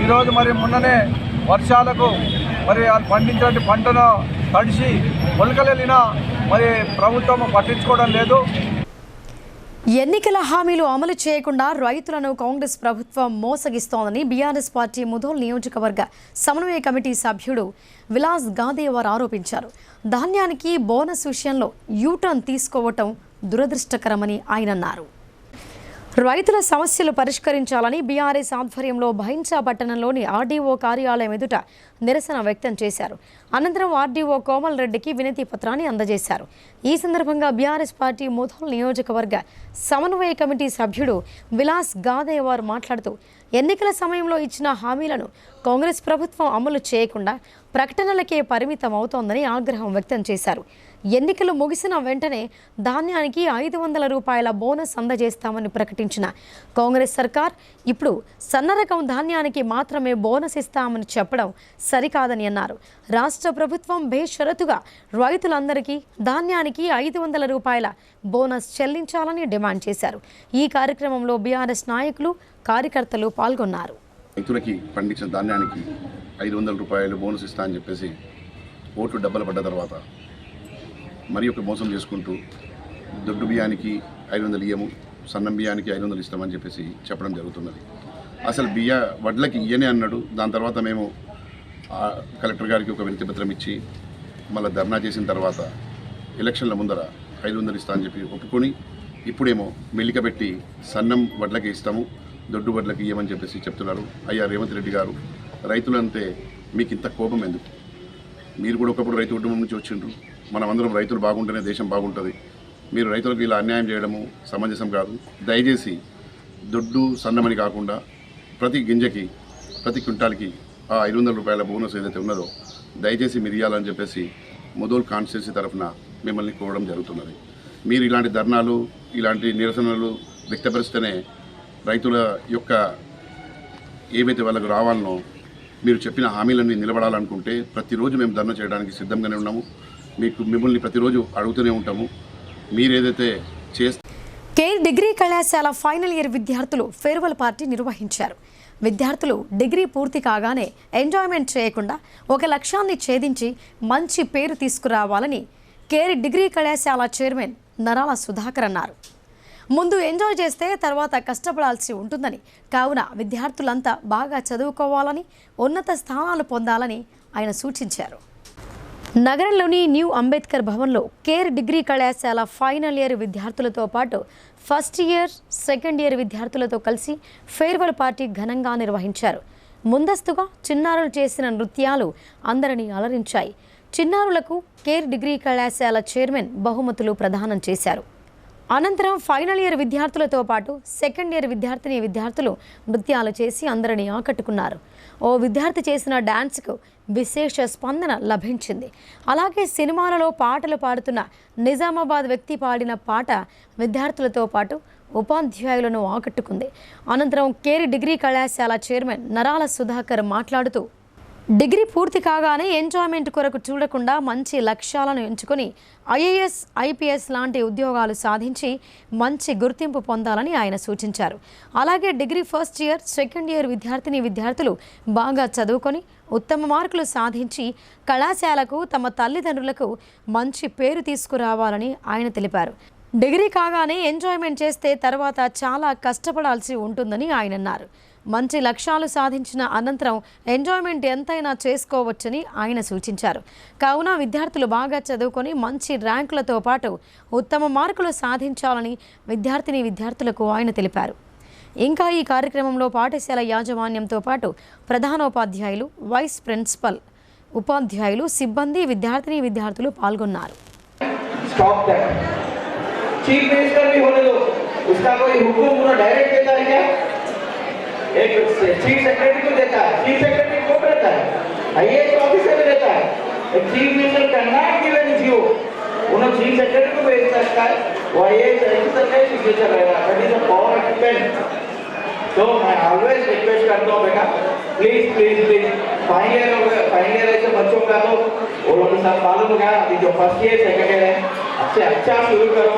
ఈరోజు మరి మొన్ననే వర్షాలకు మరి వాళ్ళు పండించినటువంటి పంటను తడిసి మొలకలెళ్ళినా మరి ప్రభుత్వం పట్టించుకోవడం లేదు. ఎన్నికల హామీలు అమలు చేయకుండా రైతులను కాంగ్రెస్ ప్రభుత్వం మోసగిస్తోందని బీఆర్ఎస్ పార్టీ ముధోల్ నియోజకవర్గ సమన్వయ కమిటీ సభ్యుడు విలాస్ గాదేవర్ ఆరోపించారు. ధాన్యానికి బోనస్ విషయంలో యూటర్న్ తీసుకోవటం దురదృష్టకరమని ఆయన అన్నారు. రైతుల సమస్యలు పరిష్కరించాలని బీఆర్ఎస్ ఆధ్వర్యంలో భైంచా పట్టణంలోని ఆర్డీఓ కార్యాలయం ఎదుట నిరసన వ్యక్తం చేశారు. అనంతరం ఆర్డీఓ కోమల్ రెడ్డికి వినతి పత్రాన్ని అందజేశారు. ఈ సందర్భంగా బీఆర్ఎస్ పార్టీ ముధోల్ నియోజకవర్గ సమన్వయ కమిటీ సభ్యుడు విలాస్ గాదేవర్ మాట్లాడుతూ ఎన్నికల సమయంలో ఇచ్చిన హామీలను కాంగ్రెస్ ప్రభుత్వం అమలు చేయకుండా ప్రకటనలకే పరిమితం అవుతోందని ఆగ్రహం వ్యక్తం చేశారు. ఎన్నికలు ముగిసిన వెంటనే ధాన్యానికి 500 రూపాయల బోనస్ అందజేస్తామని ప్రకటించిన కాంగ్రెస్ సర్కార్ ఇప్పుడు సన్నరకం ధాన్యానికి మాత్రమే బోనస్ ఇస్తామని చెప్పడం సరికాదని అన్నారు. రాష్ట్ర ప్రభుత్వం బేషరతుగా రైతులందరికీ ధాన్యానికి 500 రూపాయల బోనస్ చెల్లించాలని డిమాండ్ చేశారు. ఈ కార్యక్రమంలో బీఆర్ఎస్ నాయకులు, కార్యకర్తలు పాల్గొన్నారు. రైతులకి పండించిన ధాన్యానికి 500 రూపాయలు బోనస్ ఇస్తా అని చెప్పేసి ఓట్లు డబ్బలు పడ్డ తర్వాత మరి ఒక మోసం చేసుకుంటూ దొడ్డు బియ్యానికి 500 ఇయ్యము, సన్నం బియ్యానికి 500 ఇస్తామని చెప్పేసి చెప్పడం జరుగుతున్నది. అసలు వడ్లకి ఇయ్యనే అన్నాడు. దాని తర్వాత మేము కలెక్టర్ గారికి ఒక వినతి పత్రం ఇచ్చి మళ్ళీ ధర్నా చేసిన తర్వాత ఎలక్షన్ల ముందర 500 ఇస్తా అని చెప్పి ఒప్పుకొని ఇప్పుడేమో మెల్లికబెట్టి సన్నం వడ్లకి ఇస్తాము, దొడ్డు వడ్లకి ఇయ్యమని చెప్పేసి చెప్తున్నారు. అయ్యా రేవంత్ రెడ్డి గారు, రైతులంటే మీకు ఇంత కోపం ఎందుకు? మీరు కూడా ఒకప్పుడు రైతు కుటుంబం నుంచి వచ్చిండ్రు. మనమందరం రైతులు బాగుంటేనే దేశం బాగుంటుంది. మీరు రైతులకు ఇలా అన్యాయం చేయడము సమంజసం కాదు. దయచేసి దొడ్డు సన్నమని కాకుండా ప్రతి గింజకి, ప్రతి క్వింటాల్కి ఆ 500 రూపాయల బోనస్ ఏదైతే ఉన్నదో దయచేసి మీరు ఇవ్వాలని చెప్పేసి ముదోల్ కాన్స్టిట్యున్సీ తరఫున మిమ్మల్ని కోరడం జరుగుతున్నది. మీరు ఇలాంటి ధర్నాలు, ఇలాంటి నిరసనలు వ్యక్తపరిస్తేనే రైతుల యొక్క ఏవైతే వాళ్ళకు రావాలనో మీరు చెప్పిన హామీలన్నీ నిలబడాలనుకుంటే ప్రతిరోజు మేము ధర్నా చేయడానికి సిద్ధంగానే ఉన్నాము. మిమ్మల్ని ప్రతిరోజు అడుగుతూనే ఉంటాము. మీరేదైతే కేర్ డిగ్రీ కళాశాల ఫైనల్ ఇయర్ విద్యార్థులు ఫేర్వెల్ పార్టీ నిర్వహించారు. విద్యార్థులు డిగ్రీ పూర్తి కాగానే ఎంజాయ్మెంట్ చేయకుండా ఒక లక్ష్యాన్ని ఛేదించి మంచి పేరు తీసుకురావాలని కేర్ డిగ్రీ కళాశాల చైర్మన్ నరాల సుధాకర్ అన్నారు. ముందు ఎంజాయ్ చేస్తే తర్వాత కష్టపడాల్సి ఉంటుందని, కావున విద్యార్థులంతా బాగా చదువుకోవాలని, ఉన్నత స్థానాలు పొందాలని ఆయన సూచించారు. నగరంలోని న్యూ అంబేద్కర్ భవన్లో కేర్ డిగ్రీ కళాశాల ఫైనల్ ఇయర్ విద్యార్థులతో పాటు ఫస్ట్ ఇయర్, సెకండ్ ఇయర్ విద్యార్థులతో కలిసి ఫేర్వెల్ పార్టీ ఘనంగా నిర్వహించారు. ముందస్తుగా చిన్నారులు చేసిన నృత్యాలు అందరినీ అలరించాయి. చిన్నారులకు కేర్ డిగ్రీ కళాశాల చైర్మన్ బహుమతులు ప్రదానం చేశారు. అనంతరం ఫైనల్ ఇయర్ విద్యార్థులతో పాటు సెకండ్ ఇయర్ విద్యార్థులు నృత్యాలు చేసి అందరినీ ఆకట్టుకున్నారు. ఓ విద్యార్థి చేసిన డాన్స్కు విశేష స్పందన లభించింది. అలాగే సినిమాలలో పాటలు పాడుతున్న నిజామాబాద్ వ్యక్తి పాడిన పాట విద్యార్థులతో పాటు ఉపాధ్యాయులను ఆకట్టుకుంది. అనంతరం కేర్ డిగ్రీ కళాశాల చైర్మన్ నరాల సుధాకర్ మాట్లాడుతూ, డిగ్రీ పూర్తి కాగానే ఎంజాయ్మెంట్ కొరకు చూడకుండా మంచి లక్ష్యాలను ఎంచుకొని ఐఏఎస్, ఐపీఎస్ లాంటి ఉద్యోగాలు సాధించి మంచి గుర్తింపు పొందాలని ఆయన సూచించారు. అలాగే degree first year, second year విద్యార్థులు బాగా చదువుకొని ఉత్తమ మార్కులు సాధించి కళాశాలకు, తమ తల్లిదండ్రులకు మంచి పేరు తీసుకురావాలని ఆయన తెలిపారు. డిగ్రీ కాగానే ఎంజాయ్మెంట్ చేస్తే తర్వాత చాలా కష్టపడాల్సి ఉంటుందని ఆయన అన్నారు. మంచి లక్ష్యాలు సాధించిన అనంతరం ఎంజాయ్మెంట్ ఎంతైనా చేసుకోవచ్చని ఆయన సూచించారు. కావున విద్యార్థులు బాగా చదువుకొని మంచి ర్యాంకులతో పాటు ఉత్తమ మార్కులు సాధించాలని విద్యార్థులకు ఆయన తెలిపారు. ఇంకా ఈ కార్యక్రమంలో పాఠశాల యాజమాన్యంతో పాటు ప్రధానోపాధ్యాయులు, వైస్ ప్రిన్సిపల్, ఉపాధ్యాయులు, సిబ్బంది, విద్యార్థులు పాల్గొన్నారు. चीफ मिनिस्टर भी होने दो, उसका कोई हुक्म पूरा डायरेक्ट देता है क्या? एक चीफ सेक्रेटरी को देता है, चीफ सेक्रेटरी को रहता है, आईएएस ऑफिसर भी रहता है. एक chief minister can not give any GO, उन्हें चीफ सेक्रेटरी को भेज सकता है, वो आईएएस ऑफिसर का सिग्नेचर रहेगा. That is the power of pen. तो मैं ऑलवेज रिक्वेस्ट करता हूँ बेटा, प्लीज फाइनल ईयर ऐसे बच्चों का तो वो लोग सब मालूम होगा. अभी जो फर्स्ट ईयर, सेकंड ईयर है, अच्छा शुरू करो,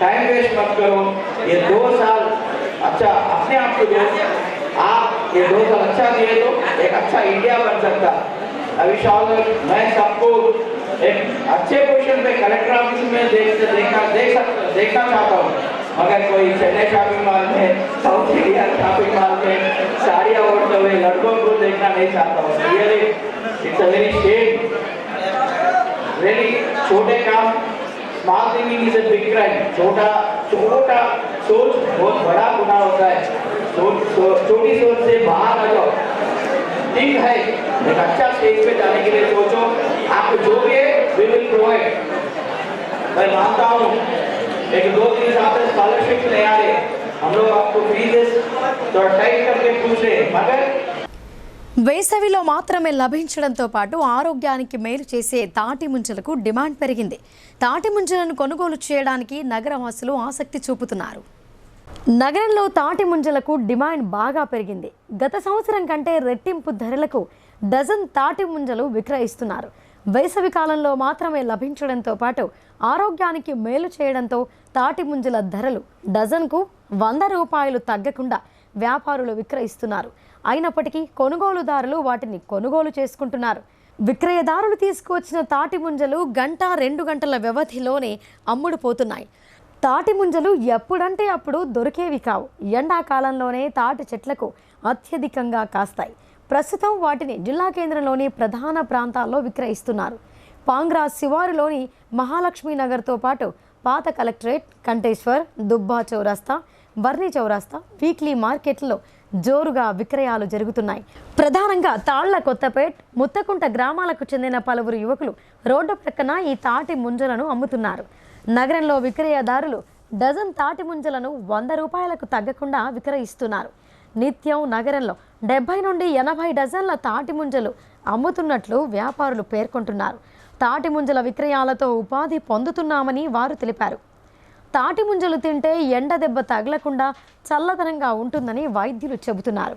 टाइम वेस्ट मत करो. ये 2 साल अच्छा अपने आप को दो. आप ये 2 साल अच्छा दिए तो एक अच्छा इंडिया बन सकता. अभी मैं सबको एक अच्छे पोजीशन पे कलेक्टर ऑफिस में देखना चाहता हूँ. मगर कोई चेन्नई शॉपिंग मॉल में, साउथ इंडिया शॉपिंग मॉल में साड़ियाँ ओढ़ते हुए लड़कों को देखना नहीं चाहता हूँ. Really it's a very shame. Really छोटे काम, small thinking is a big crime. छोटा सोच बहुत बड़ा गुनाह होता है. छोटी सोच से बाहर आ जाओ. ठीक है, एक अच्छा स्टेज पे जाने के लिए सोचो. आपको जो भी है वी विल प्रोवाइड. मैं मानता हूँ एक 2-3 साल से स्कॉलरशिप नहीं आ रहे, हम लोग आपको फीस थोड़ा टाइट करके पूछ रहे, मगर వేసవిలో మాత్రమే లభించడంతో పాటు ఆరోగ్యానికి మేలు చేసే తాటి ముంజలకు డిమాండ్ పెరిగింది. తాటి ముంజలను కొనుగోలు చేయడానికి నగరవాసులు ఆసక్తి చూపుతున్నారు. నగరంలో తాటి ముంజలకు డిమాండ్ బాగా పెరిగింది. గత సంవత్సరం కంటే రెట్టింపు ధరలకు డజన్ తాటి ముంజలు విక్రయిస్తున్నారు. వేసవి కాలంలో మాత్రమే లభించడంతో పాటు ఆరోగ్యానికి మేలు చేయడంతో తాటి ముంజల ధరలు డజన్కు 100 రూపాయలు తగ్గకుండా వ్యాపారులు విక్రయిస్తున్నారు. అయినప్పటికీ కొనుగోలుదారులు వాటిని కొనుగోలు చేసుకుంటున్నారు. విక్రయదారులు తీసుకువచ్చిన తాటి ముంజలు 1-2 గంటల వ్యవధిలోనే అమ్ముడుపోతున్నాయి. తాటి ముంజలు ఎప్పుడంటే అప్పుడు దొరికేవి కావు. ఎండాకాలంలోనే తాటి చెట్లకు అత్యధికంగా కాస్తాయి. ప్రస్తుతం వాటిని జిల్లా కేంద్రంలోని ప్రధాన ప్రాంతాల్లో విక్రయిస్తున్నారు. పాంగ్రా శివారులోని మహాలక్ష్మి నగర్తో పాటు పాత కలెక్టరేట్, కంటేశ్వర్, దుబ్బా చౌరస్తా, బర్నీ చౌరస్తా, వీక్లీ మార్కెట్లో జోరుగా విక్రయాలు జరుగుతున్నాయి. ప్రధానంగా తాళ్ల కొత్తపేట్, ముత్తకుంట గ్రామాలకు చెందిన పలువురు యువకులు రోడ్డు ప్రక్కన ఈ తాటి ముంజలను అమ్ముతున్నారు. నగరంలో విక్రయదారులు డజన్ తాటి ముంజలను 100 రూపాయలకు తగ్గకుండా విక్రయిస్తున్నారు. నిత్యం నగరంలో 70 నుండి 80 డజన్ల తాటి ముంజలు అమ్ముతున్నట్లు వ్యాపారులు పేర్కొంటున్నారు. తాటి ముంజల విక్రయాలతో ఉపాధి పొందుతున్నామని వారు తెలిపారు. తాటి ముంజలు తింటే ఎండ దెబ్బ తగలకుండా చల్లదనంగా ఉంటుందని వైద్యులు చెబుతున్నారు.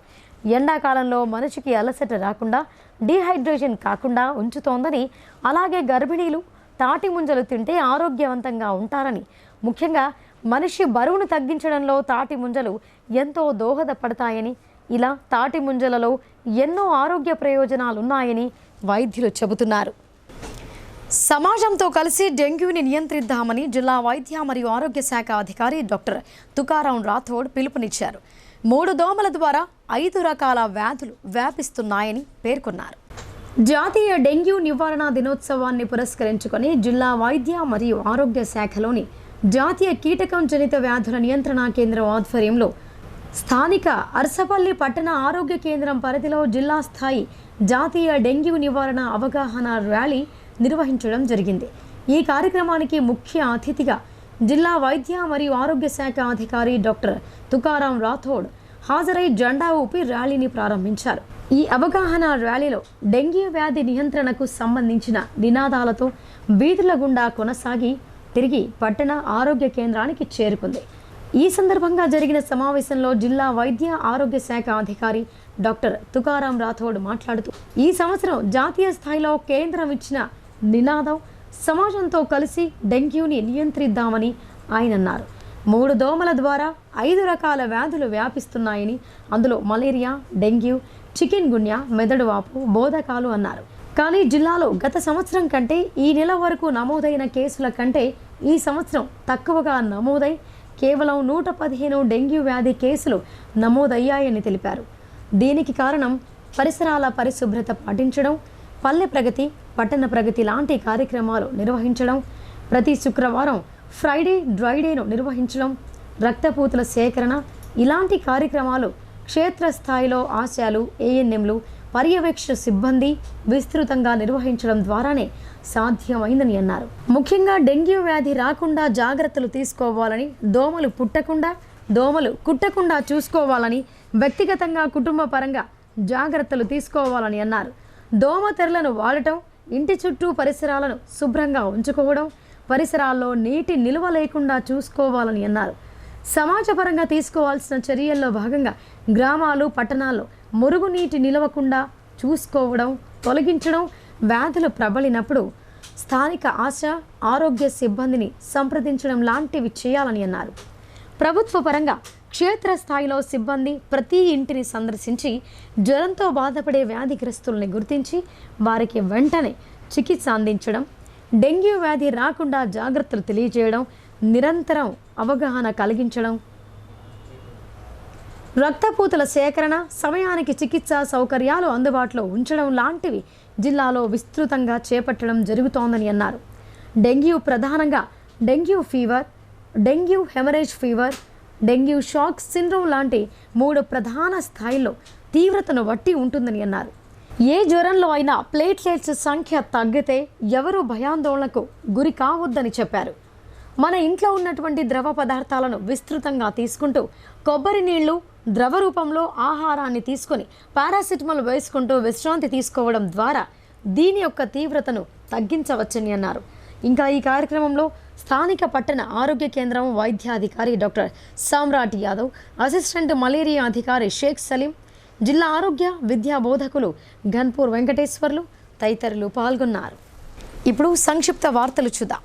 ఎండాకాలంలో మనిషికి అలసట రాకుండా, డీహైడ్రేషన్ కాకుండా ఉంచుతోందని, అలాగే గర్భిణీలు తాటి ముంజలు తింటే ఆరోగ్యవంతంగా ఉంటారని, ముఖ్యంగా మనిషి బరువును తగ్గించడంలో తాటి ముంజలు ఎంతో దోహదపడతాయని, ఇలా తాటి ముంజలలో ఎన్నో ఆరోగ్య ప్రయోజనాలున్నాయని వైద్యులు చెబుతున్నారు. సమాజంతో కలిసి డెంగ్యూని నియంత్రిద్దామని జిల్లా వైద్య మరియు ఆరోగ్య శాఖ అధికారి డాక్టర్ తుకారాం రాథోడ్ పిలుపునిచ్చారు. 3 దోమల ద్వారా 5 రకాల వ్యాధులు వ్యాపిస్తున్నాయని పేర్కొన్నారు. జాతీయ డెంగ్యూ నివారణ దినోత్సవాన్ని పురస్కరించుకొని జిల్లా వైద్య మరియు ఆరోగ్య శాఖలోని జాతీయ కీటకం జనిత వ్యాధుల నియంత్రణ కేంద్రం ఆధ్వర్యంలో స్థానిక అర్సపల్లి పట్టణ ఆరోగ్య కేంద్రం పరిధిలో జిల్లా స్థాయి జాతీయ డెంగ్యూ నివారణ అవగాహన ర్యాలీ నిర్వహించడం జరిగింది. ఈ కార్యక్రమానికి ముఖ్య అతిథిగా జిల్లా వైద్య మరియు ఆరోగ్య శాఖ అధికారి డాక్టర్ తుకారాం రాథోడ్ హాజరై జెండా ఊపి ర్యాలీని ప్రారంభించారు. ఈ అవగాహన ర్యాలీలో డెంగ్యూ వ్యాధి నియంత్రణకు సంబంధించిన నినాదాలతో వీధుల గుండా కొనసాగి తిరిగి పట్టణ ఆరోగ్య కేంద్రానికి చేరుకుంది. ఈ సందర్భంగా జరిగిన సమావేశంలో జిల్లా వైద్య ఆరోగ్య శాఖ అధికారి డాక్టర్ తుకారాం రాథోడ్ మాట్లాడుతూ, ఈ సంవత్సరం జాతీయ స్థాయిలో కేంద్రం ఇచ్చిన నినాదం సమాజంతో కలిసి డెంగ్యూని నియంత్రిద్దామని ఆయన అన్నారు. 3 దోమల ద్వారా 5 రకాల వ్యాధులు వ్యాపిస్తున్నాయని, అందులో మలేరియా, డెంగ్యూ, చికెన్ గున్యా, మెదడు వాపు, బోధకాలు అన్నారు. కానీ జిల్లాలో గత సంవత్సరం కంటే ఈ నెల వరకు నమోదైన కేసుల కంటే ఈ సంవత్సరం తక్కువగా నమోదై కేవలం 115 డెంగ్యూ వ్యాధి కేసులు నమోదయ్యాయని తెలిపారు. దీనికి కారణం పరిసరాల పరిశుభ్రత పాటించడం, పల్లె ప్రగతి, పట్టణ ప్రగతి లాంటి కార్యక్రమాలు నిర్వహించడం, ప్రతి శుక్రవారం ఫ్రైడే డ్రైడేను నిర్వహించడం, రక్తపూతల సేకరణ ఇలాంటి కార్యక్రమాలు క్షేత్రస్థాయిలో ఆశాలు, ఏఎన్ఎంలు, పర్యవేక్షణ సిబ్బంది విస్తృతంగా నిర్వహించడం ద్వారానే సాధ్యమైందని అన్నారు. ముఖ్యంగా డెంగ్యూ వ్యాధి రాకుండా జాగ్రత్తలు తీసుకోవాలని, దోమలు కుట్టకుండా చూసుకోవాలని, వ్యక్తిగతంగా కుటుంబ పరంగా జాగ్రత్తలు తీసుకోవాలని అన్నారు. దోమ తెరలను వాడటం, ఇంటి చుట్టూ పరిసరాలను శుభ్రంగా ఉంచుకోవడం, పరిసరాల్లో నీటి నిల్వ లేకుండా చూసుకోవాలని అన్నారు. సమాజపరంగా తీసుకోవాల్సిన చర్యల్లో భాగంగా గ్రామాలు, పట్టణాల్లో మురుగునీటి నిలవకుండా చూసుకోవడం, తొలగించడం, వ్యాధులు ప్రబలినప్పుడు స్థానిక ఆశా ఆరోగ్య సిబ్బందిని సంప్రదించడం లాంటివి చేయాలని అన్నారు. ప్రభుత్వ పరంగా క్షేత్రస్థాయిలో సిబ్బంది ప్రతి ఇంటిని సందర్శించి జ్వరంతో బాధపడే వ్యాధిగ్రస్తుల్ని గుర్తించి వారికి వెంటనే చికిత్స అందించడం, డెంగ్యూ వ్యాధి రాకుండా జాగ్రత్తలు తెలియజేయడం, నిరంతరం అవగాహన కలిగించడం, రక్తపూతల సేకరణ, సమయానికి చికిత్సా సౌకర్యాలు అందుబాటులో ఉంచడం లాంటివి జిల్లాలో విస్తృతంగా చేపట్టడం జరుగుతోందని అన్నారు. డెంగ్యూ ప్రధానంగా dengue fever, dengue haemorrhage fever, dengue shock syndrome లాంటి 3 ప్రధాన స్థాయిల్లో తీవ్రతను బట్టి ఉంటుందని అన్నారు. ఏ జ్వరంలో అయినా ప్లేట్లెట్స్ సంఖ్య తగ్గితే ఎవరూ భయాందోళనకు గురి కావద్దని చెప్పారు. మన ఇంట్లో ఉన్నటువంటి ద్రవ పదార్థాలను విస్తృతంగా తీసుకుంటూ కొబ్బరి నీళ్లు ద్రవ రూపంలో ఆహారాన్ని తీసుకొని పారాసిటమాల్ వేసుకుంటూ విశ్రాంతి తీసుకోవడం ద్వారా దీని యొక్క తీవ్రతను తగ్గించవచ్చని అన్నారు. ఇంకా ఈ కార్యక్రమంలో స్థానిక పట్టణ ఆరోగ్య కేంద్రం వైద్యాధికారి డాక్టర్ సామ్రాట్ యాదవ్, అసిస్టెంట్ మలేరియా అధికారి షేక్ సలీం, జిల్లా ఆరోగ్య విద్యా బోధకులు ఘన్పూర్ వెంకటేశ్వర్లు తదితరులు పాల్గొన్నారు. ఇప్పుడు సంక్షిప్త వార్తలు చూద్దాం.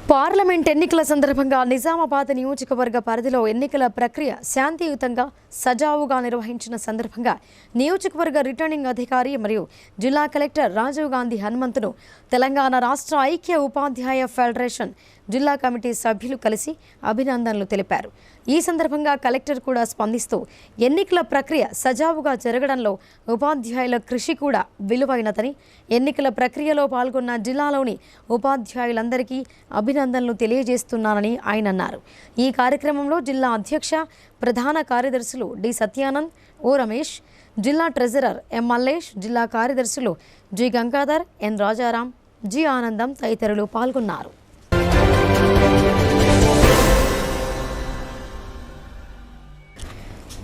పార్లమెంట్ ఎన్నికల సందర్భంగా నిజామాబాద్ నియోజకవర్గ పరిధిలో ఎన్నికల ప్రక్రియ శాంతియుతంగా సజావుగా నిర్వహించిన సందర్భంగా నియోజకవర్గ రిటర్నింగ్ అధికారి మరియు జిల్లా కలెక్టర్ రాజీవ్ గాంధీ హనుమంతును తెలంగాణ రాష్ట్ర ఐక్య ఉపాధ్యాయ ఫెడరేషన్ జిల్లా కమిటీ సభ్యులు కలిసి అభినందనలు తెలిపారు. ఈ సందర్భంగా కలెక్టర్ కూడా స్పందిస్తూ ఎన్నికల ప్రక్రియ సజావుగా జరగడంలో ఉపాధ్యాయుల కృషి కూడా విలువైనదని, ఎన్నికల ప్రక్రియలో పాల్గొన్న జిల్లాలోని ఉపాధ్యాయులందరికీ అభినందనలు తెలియజేస్తున్నానని ఆయన అన్నారు. ఈ కార్యక్రమంలో జిల్లా అధ్యక్ష ప్రధాన కార్యదర్శులు డి సత్యానంద్, ఓ రమేష్, జిల్లా ట్రెజరర్ ఎం మల్లేష్, జిల్లా కార్యదర్శులు జి గంగాధర్, ఎన్ రాజారాం, జి ఆనందం తదితరులు పాల్గొన్నారు.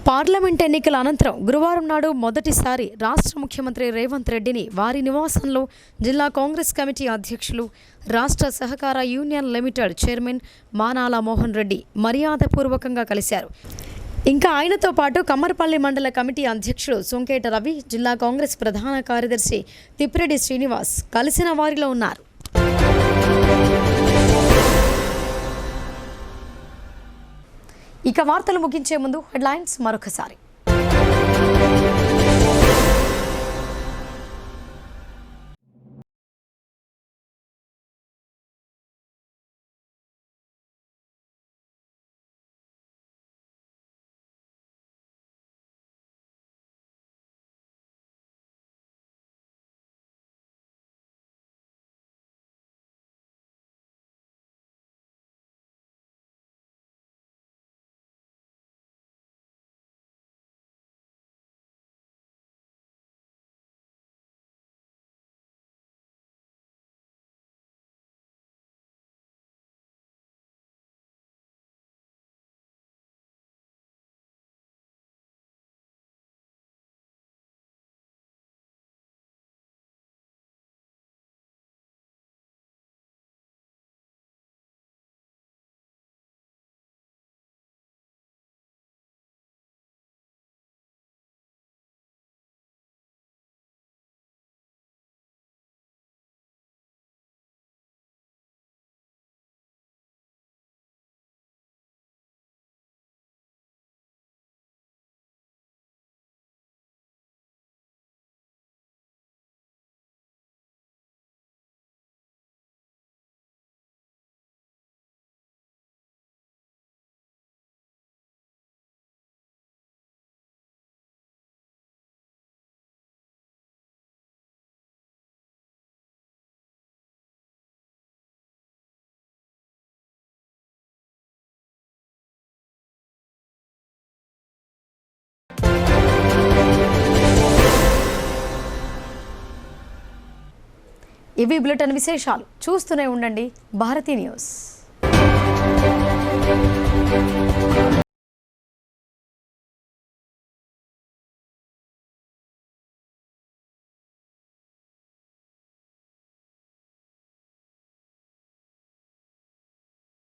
పార్లమెంట్ ఎన్నికల అనంతరం గురువారం నాడు మొదటిసారి రాష్ట్ర ముఖ్యమంత్రి రేవంత్ రెడ్డిని వారి నివాసంలో జిల్లా కాంగ్రెస్ కమిటీ అధ్యక్షులు, రాష్ట్ర సహకార union limited chairman Manala Mohan Reddy మర్యాదపూర్వకంగా కలిశారు. ఇంకా ఆయనతో పాటు కమ్మర్పల్లి మండల కమిటీ అధ్యక్షుడు సొంకేట రవి, జిల్లా కాంగ్రెస్ ప్రధాన కార్యదర్శి తిప్పిరెడ్డి శ్రీనివాస్ కలిసిన వారిలో ఉన్నారు. ఇక వార్తలు ముగించే ముందు హెడ్లైన్స్ మరొకసారి. ఇవి బులెటిన్ విశేషాలు. చూస్తూనే ఉండండి భారతీ న్యూస్.